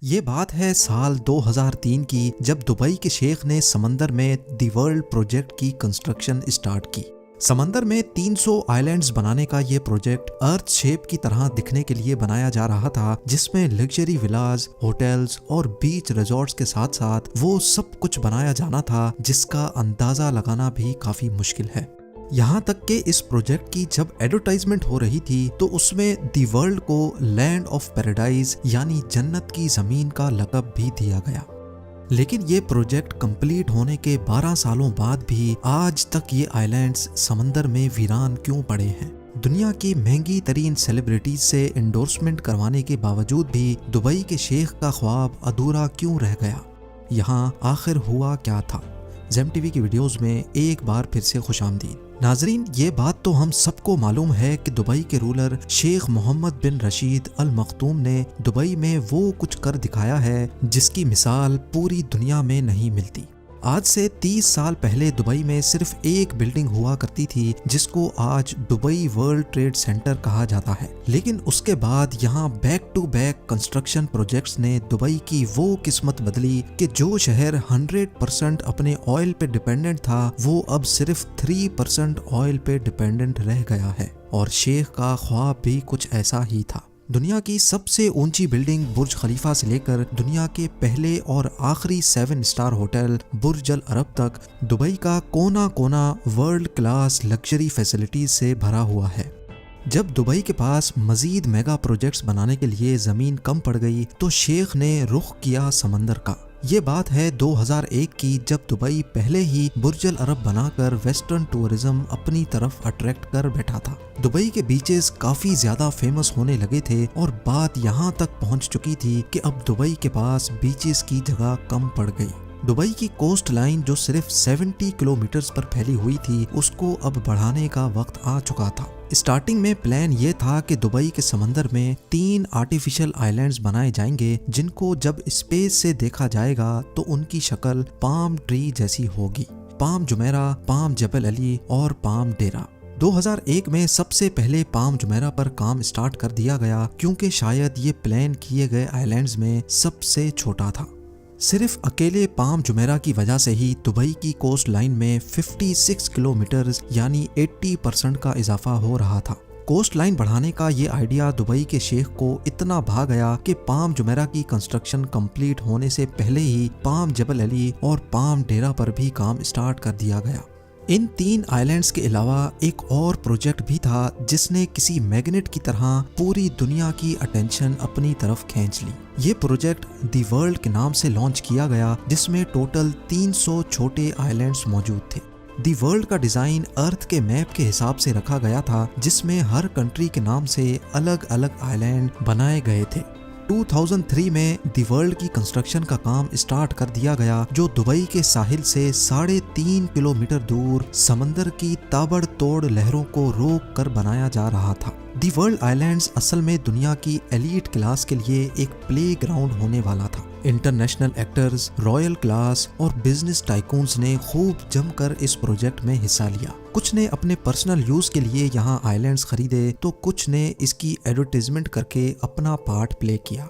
ये बात है साल 2003 की, जब दुबई के शेख ने समंदर में दी वर्ल्ड प्रोजेक्ट की कंस्ट्रक्शन स्टार्ट की। समंदर में 300 आइलैंड्स बनाने का ये प्रोजेक्ट अर्थ शेप की तरह दिखने के लिए बनाया जा रहा था, जिसमें लग्जरी विलास, होटल्स और बीच रिजॉर्ट्स के साथ साथ वो सब कुछ बनाया जाना था जिसका अंदाजा लगाना भी काफी मुश्किल है। यहाँ तक कि इस प्रोजेक्ट की जब एडवर्टाइजमेंट हो रही थी तो उसमें दी वर्ल्ड को लैंड ऑफ पैराडाइज यानी जन्नत की जमीन का लक़ब भी दिया गया। लेकिन ये प्रोजेक्ट कंप्लीट होने के 12 सालों बाद भी आज तक ये आइलैंड्स समंदर में वीरान क्यों पड़े हैं? दुनिया की महंगी तरीन सेलिब्रिटीज से एंडोर्समेंट करवाने के बावजूद भी दुबई के शेख का ख्वाब अधूरा क्यों रह गया? यहाँ आखिर हुआ क्या था? ज़ेम टीवी की वीडियोस में एक बार फिर से खुशामदीद। नाजरीन, ये बात तो हम सबको मालूम है कि दुबई के रूलर शेख मोहम्मद बिन रशीद अल मखतूम ने दुबई में वो कुछ कर दिखाया है जिसकी मिसाल पूरी दुनिया में नहीं मिलती। आज से 30 साल पहले दुबई में सिर्फ एक बिल्डिंग हुआ करती थी जिसको आज दुबई वर्ल्ड ट्रेड सेंटर कहा जाता है। लेकिन उसके बाद यहाँ back to back construction projects ने दुबई की वो किस्मत बदली कि जो शहर 100% अपने ऑयल पे डिपेंडेंट था वो अब सिर्फ 3% ऑयल पे डिपेंडेंट रह गया है। और शेख का ख्वाब भी कुछ ऐसा ही था। दुनिया की सबसे ऊंची बिल्डिंग बुर्ज खलीफा से लेकर दुनिया के पहले और आखिरी 7 स्टार होटल बुर्ज अल अरब तक दुबई का कोना कोना वर्ल्ड क्लास लग्जरी फैसिलिटीज से भरा हुआ है। जब दुबई के पास मजीद मेगा प्रोजेक्ट्स बनाने के लिए जमीन कम पड़ गई तो शेख ने रुख किया समंदर का। ये बात है 2001 की, जब दुबई पहले ही बुर्ज अल अरब बनाकर वेस्टर्न टूरिज्म अपनी तरफ अट्रैक्ट कर बैठा था। दुबई के बीचेस काफी ज्यादा फेमस होने लगे थे और बात यहाँ तक पहुँच चुकी थी कि अब दुबई के पास बीचेस की जगह कम पड़ गई। दुबई की कोस्ट लाइन जो सिर्फ 70 किलोमीटर पर फैली हुई थी उसको अब बढ़ाने का वक्त आ चुका था। स्टार्टिंग में प्लान ये था कि दुबई के समंदर में 3 आर्टिफिशियल आइलैंड्स बनाए जाएंगे जिनको जब स्पेस से देखा जाएगा तो उनकी शक्ल पाम ट्री जैसी होगी। पाम जुमेरा, पाम जबल अली और पाम डेरा। 2001 में सबसे पहले पाम जुमेरा पर काम स्टार्ट कर दिया गया क्योंकि शायद ये प्लान किए गए आइलैंड्स में सबसे छोटा था। सिर्फ अकेले पाम जुमेरा की वजह से ही दुबई की कोस्ट लाइन में 56 किलोमीटर यानी 80% का इजाफा हो रहा था। कोस्ट लाइन बढ़ाने का ये आइडिया दुबई के शेख को इतना भा गया कि पाम जुमेरा की कंस्ट्रक्शन कंप्लीट होने से पहले ही पाम जबल अली और पाम डेरा पर भी काम स्टार्ट कर दिया गया। इन 3 आइलैंड्स के अलावा एक और प्रोजेक्ट भी था जिसने किसी मैग्नेट की तरह पूरी दुनिया की अटेंशन अपनी तरफ खींच ली। ये प्रोजेक्ट दी वर्ल्ड के नाम से लॉन्च किया गया जिसमें टोटल 300 छोटे आइलैंड्स मौजूद थे। दी वर्ल्ड का डिजाइन अर्थ के मैप के हिसाब से रखा गया था जिसमें हर कंट्री के नाम से अलग अलग आइलैंड बनाए गए थे। 2003 में दी वर्ल्ड की कंस्ट्रक्शन का काम स्टार्ट कर दिया गया जो दुबई के साहिल से 3.5 किलोमीटर दूर समंदर की ताबड़तोड़ लहरों को रोक कर बनाया जा रहा था। दी वर्ल्ड आइलैंड्स असल में दुनिया की एलीट क्लास के लिए एक प्ले ग्राउंड होने वाला था। इंटरनेशनल एक्टर्स, रॉयल क्लास और बिजनेस टाइकून्स ने खूब जमकर इस प्रोजेक्ट में हिस्सा लिया। कुछ ने अपने पर्सनल यूज के लिए यहाँ आइलैंड्स खरीदे तो कुछ ने इसकी एडवर्टाइजमेंट करके अपना पार्ट प्ले किया।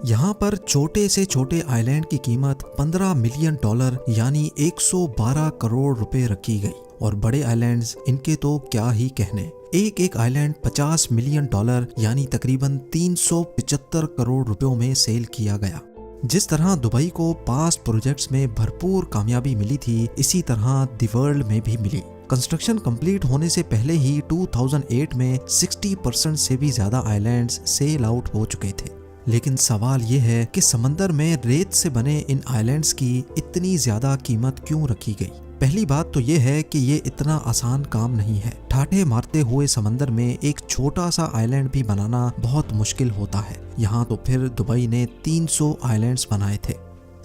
यहाँ पर छोटे से छोटे आइलैंड की कीमत $15 मिलियन यानी 112 करोड़ रुपए रखी गई और बड़े आइलैंड्स इनके तो क्या ही कहने। एक आइलैंड $50 मिलियन यानी तकरीबन 375 करोड़ रुपयों में सेल किया गया। जिस तरह दुबई को पास्ट प्रोजेक्ट्स में भरपूर कामयाबी मिली थी इसी तरह दी वर्ल्ड में भी मिली। कंस्ट्रक्शन कंप्लीट होने से पहले ही 2008 में 60% से भी ज्यादा आइलैंड्स सेल आउट हो चुके थे। लेकिन सवाल ये है कि समंदर में रेत से बने इन आइलैंड्स की इतनी ज्यादा कीमत क्यों रखी गई? पहली बात तो ये है कि ये इतना आसान काम नहीं है। ठाठे मारते हुए समंदर में एक छोटा सा आइलैंड भी बनाना बहुत मुश्किल होता है। यहाँ तो फिर दुबई ने 300 आइलैंड्स बनाए थे।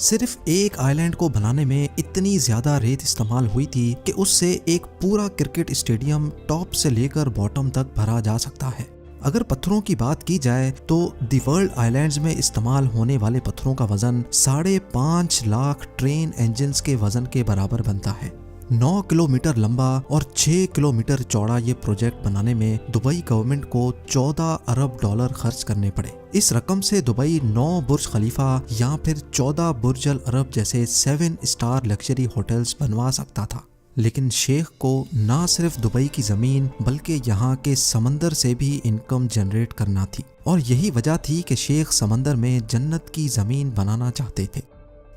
सिर्फ एक आइलैंड को बनाने में इतनी ज्यादा रेत इस्तेमाल हुई थी कि उससे एक पूरा क्रिकेट स्टेडियम टॉप से लेकर बॉटम तक भरा जा सकता है। अगर पत्थरों की बात की जाए तो दी वर्ल्ड आइलैंड्स में इस्तेमाल होने वाले पत्थरों का वजन 5.5 लाख ट्रेन इंजन्स के वजन के बराबर बनता है। 9 किलोमीटर लंबा और 6 किलोमीटर चौड़ा ये प्रोजेक्ट बनाने में दुबई गवर्नमेंट को 14 अरब डॉलर खर्च करने पड़े। इस रकम से दुबई 9 बुर्ज खलीफा या फिर 14 बुर्ज अल अरब जैसे 7 स्टार लग्जरी होटल्स बनवा सकता था। लेकिन शेख को ना सिर्फ दुबई की जमीन बल्कि यहाँ के समंदर से भी इनकम जनरेट करना थी, और यही वजह थी कि शेख समंदर में जन्नत की जमीन बनाना चाहते थे।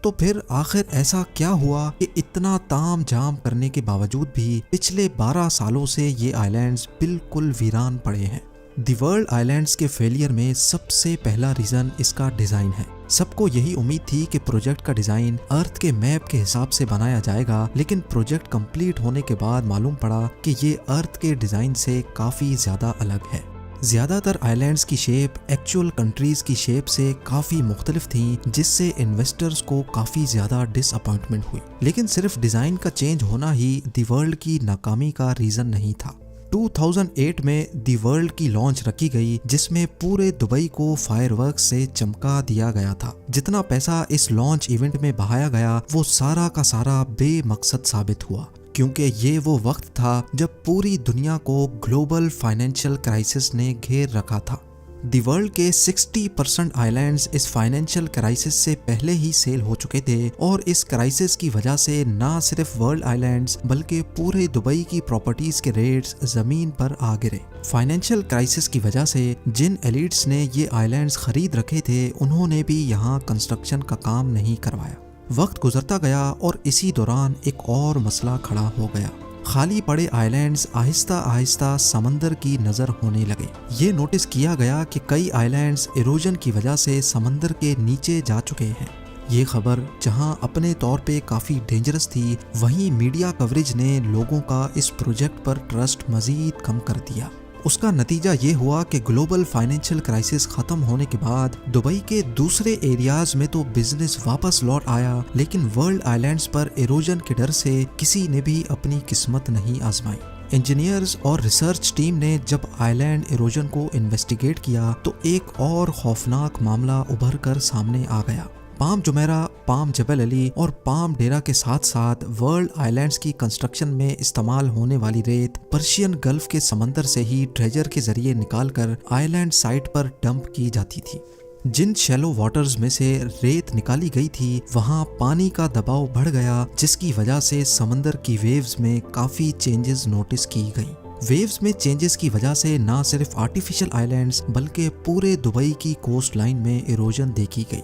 तो फिर आखिर ऐसा क्या हुआ कि इतना ताम झाम करने के बावजूद भी पिछले 12 सालों से ये आइलैंड्स बिल्कुल वीरान पड़े हैं। दी वर्ल्ड आइलैंड्स के फेलियर में सबसे पहला रीजन इसका डिजाइन है। सबको यही उम्मीद थी कि प्रोजेक्ट का डिजाइन अर्थ के मैप के हिसाब से बनाया जाएगा, लेकिन प्रोजेक्ट कंप्लीट होने के बाद मालूम पड़ा कि ये अर्थ के डिजाइन से काफी ज्यादा अलग है। ज्यादातर आइलैंड्स की शेप एक्चुअल कंट्रीज की शेप से काफी मुख्तलिफ थी, जिससे इन्वेस्टर्स को काफी ज्यादा डिसअपॉइंटमेंट हुई। लेकिन सिर्फ डिजाइन का चेंज होना ही दी वर्ल्ड की नाकामी का रीजन नहीं था। 2008 में दी वर्ल्ड की लॉन्च रखी गई, जिसमें पूरे दुबई को फायरवर्क्स से चमका दिया गया था। जितना पैसा इस लॉन्च इवेंट में बहाया गया वो सारा का सारा बेमकसद साबित हुआ, क्योंकि ये वो वक्त था जब पूरी दुनिया को ग्लोबल फाइनेंशियल क्राइसिस ने घेर रखा था। दी वर्ल्ड के 60% आइलैंड्स इस फाइनेंशियल क्राइसिस से पहले ही सेल हो चुके थे, और इस क्राइसिस की वजह से ना सिर्फ वर्ल्ड आइलैंड्स बल्कि पूरे दुबई की प्रॉपर्टीज के रेट्स जमीन पर आ गिरे। फाइनेंशियल क्राइसिस की वजह से जिन एलिट्स ने ये आइलैंड्स खरीद रखे थे उन्होंने भी यहाँ कंस्ट्रक्शन का काम नहीं करवाया। वक्त गुजरता गया और इसी दौरान एक और मसला खड़ा हो गया। खाली पड़े आइलैंड्स आहिस्ता आहिस्ता समंदर की नजर होने लगे। ये नोटिस किया गया कि कई आइलैंड्स इरोजन की वजह से समंदर के नीचे जा चुके हैं। ये खबर जहां अपने तौर पे काफी डेंजरस थी, वहीं मीडिया कवरेज ने लोगों का इस प्रोजेक्ट पर ट्रस्ट मजीद कम कर दिया। उसका नतीजा ये हुआ कि ग्लोबल फाइनेंशियल क्राइसिस खत्म होने के बाद दुबई के दूसरे एरियाज में तो बिजनेस वापस लौट आया, लेकिन वर्ल्ड आइलैंड्स पर इरोजन के डर से किसी ने भी अपनी किस्मत नहीं आजमाई। इंजीनियर्स और रिसर्च टीम ने जब आइलैंड इरोजन को इन्वेस्टिगेट किया तो एक और खौफनाक मामला उभर कर सामने आ गया। पाम जुमेरा, पाम जबल अली और पाम डेरा के साथ साथ वर्ल्ड आइलैंड्स की कंस्ट्रक्शन में इस्तेमाल होने वाली रेत पर्शियन गल्फ के समंदर से ही ट्रेजर के जरिए निकालकर आइलैंड साइट पर डंप की जाती थी। जिन शैलो वाटर्स में से रेत निकाली गई थी वहां पानी का दबाव बढ़ गया, जिसकी वजह से समंदर की वेव्स में काफी चेंजेस नोटिस की गई। वेव्स में चेंजेस की वजह से ना सिर्फ आर्टिफिशियल आइलैंड्स बल्कि पूरे दुबई की कोस्ट लाइन में इरोजन देखी गई।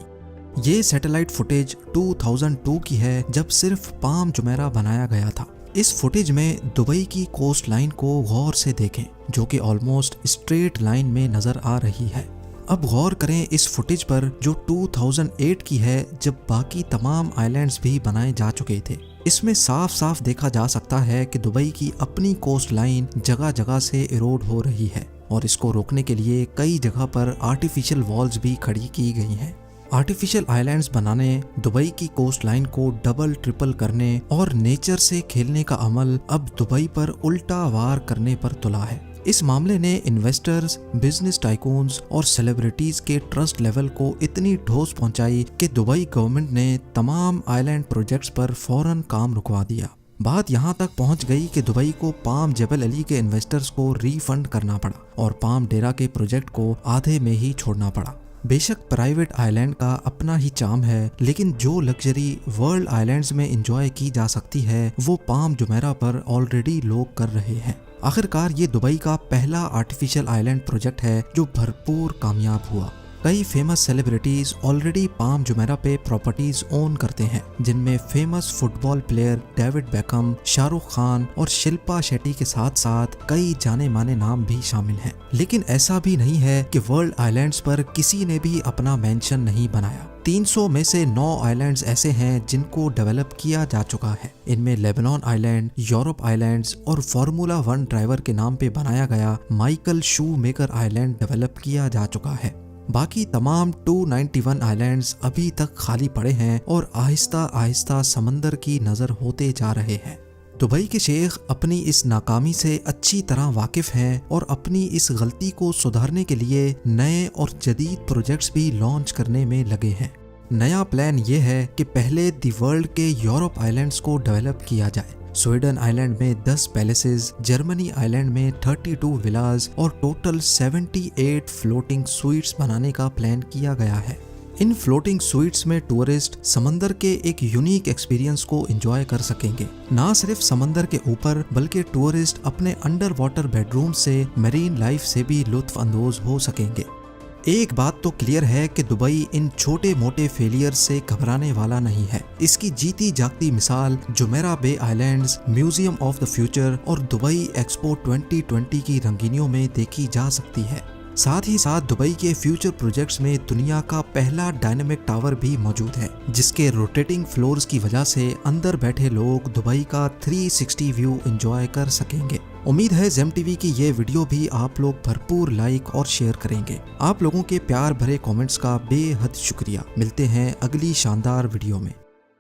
ये सैटेलाइट फुटेज 2002 की है, जब सिर्फ पाम जुमेरा बनाया गया था। इस फुटेज में दुबई की कोस्ट लाइन को गौर से देखें, जो कि ऑलमोस्ट स्ट्रेट लाइन में नजर आ रही है। अब गौर करें इस फुटेज पर जो 2008 की है, जब बाकी तमाम आइलैंड्स भी बनाए जा चुके थे। इसमें साफ साफ देखा जा सकता है कि दुबई की अपनी कोस्ट लाइन जगह जगह से इरोड हो रही है, और इसको रोकने के लिए कई जगह पर आर्टिफिशियल वॉल्स भी खड़ी की गई हैं। आर्टिफिशियल आइलैंड्स बनाने, दुबई की कोस्ट लाइन को डबल ट्रिपल करने और नेचर से खेलने का अमल अब दुबई पर उल्टा वार करने पर तुला है। इस मामले ने इन्वेस्टर्स, बिजनेस टाइकून्स और सेलिब्रिटीज के ट्रस्ट लेवल को इतनी ठोस पहुंचाई कि दुबई गवर्नमेंट ने तमाम आइलैंड प्रोजेक्ट्स पर फौरन काम रुकवा दिया। बात यहाँ तक पहुँच गई कि दुबई को पाम जबल अली के इन्वेस्टर्स को रिफंड करना पड़ा और पाम डेरा के प्रोजेक्ट को आधे में ही छोड़ना पड़ा। बेशक प्राइवेट आइलैंड का अपना ही चार्म है, लेकिन जो लग्जरी वर्ल्ड आइलैंड्स में एंजॉय की जा सकती है वो पाम जुमेरा पर ऑलरेडी लोग कर रहे हैं। आखिरकार ये दुबई का पहला आर्टिफिशियल आइलैंड प्रोजेक्ट है जो भरपूर कामयाब हुआ। कई famous celebrities already palm Jumeirah पे प्रॉपर्टीज ओन करते हैं, जिनमें famous football player David Beckham, Shahrukh Khan और शिल्पा शेट्टी के साथ साथ कई जाने माने नाम भी शामिल हैं। लेकिन ऐसा भी नहीं है कि वर्ल्ड आइलैंड्स पर किसी ने भी अपना मेंशन नहीं बनाया। 300 में से 9 आइलैंड्स ऐसे हैं जिनको डेवलप किया जा चुका है। इनमें लेबनान आइलैंड, यूरोप आइलैंड्स और फार्मूला 1 ड्राइवर के नाम पे बनाया गया माइकल शू मेकर आइलैंड डेवलप किया जा चुका है। बाकी तमाम 291 आइलैंड्स अभी तक खाली पड़े हैं और आहिस्ता आहिस्ता समंदर की नजर होते जा रहे हैं। दुबई के शेख अपनी इस नाकामी से अच्छी तरह वाकिफ हैं और अपनी इस गलती को सुधारने के लिए नए और जदीद प्रोजेक्ट्स भी लॉन्च करने में लगे हैं। नया प्लान ये है कि पहले दी वर्ल्ड के यूरोप आइलैंड्स को डेवलप किया जाए। स्वीडन आइलैंड में 10 पैलेसेस, जर्मनी आइलैंड में 32 विलास और टोटल 78 फ्लोटिंग स्वीट्स बनाने का प्लान किया गया है। इन फ्लोटिंग स्वीट्स में टूरिस्ट समंदर के एक यूनिक एक्सपीरियंस को एंजॉय कर सकेंगे। ना सिर्फ समंदर के ऊपर बल्कि टूरिस्ट अपने अंडर वाटर बेडरूम से मरीन लाइफ से भी लुत्फ अंदोज हो सकेंगे। एक बात तो क्लियर है कि दुबई इन छोटे मोटे फेलियर से घबराने वाला नहीं है। इसकी जीती जागती मिसाल Jumeirah Bay Islands, museum of the future और दुबई एक्सपो 2020 की रंगीनियों में देखी जा सकती है। साथ ही साथ दुबई के फ्यूचर प्रोजेक्ट्स में दुनिया का पहला डायनेमिक टावर भी मौजूद है, जिसके रोटेटिंग फ्लोर्स की वजह से अंदर बैठे लोग दुबई का 360 व्यू एंजॉय कर सकेंगे। उम्मीद है जेम टीवी की ये वीडियो भी आप लोग भरपूर लाइक और शेयर करेंगे। आप लोगों के प्यार भरे कमेंट्स का बेहद शुक्रिया। मिलते हैं अगली शानदार वीडियो में।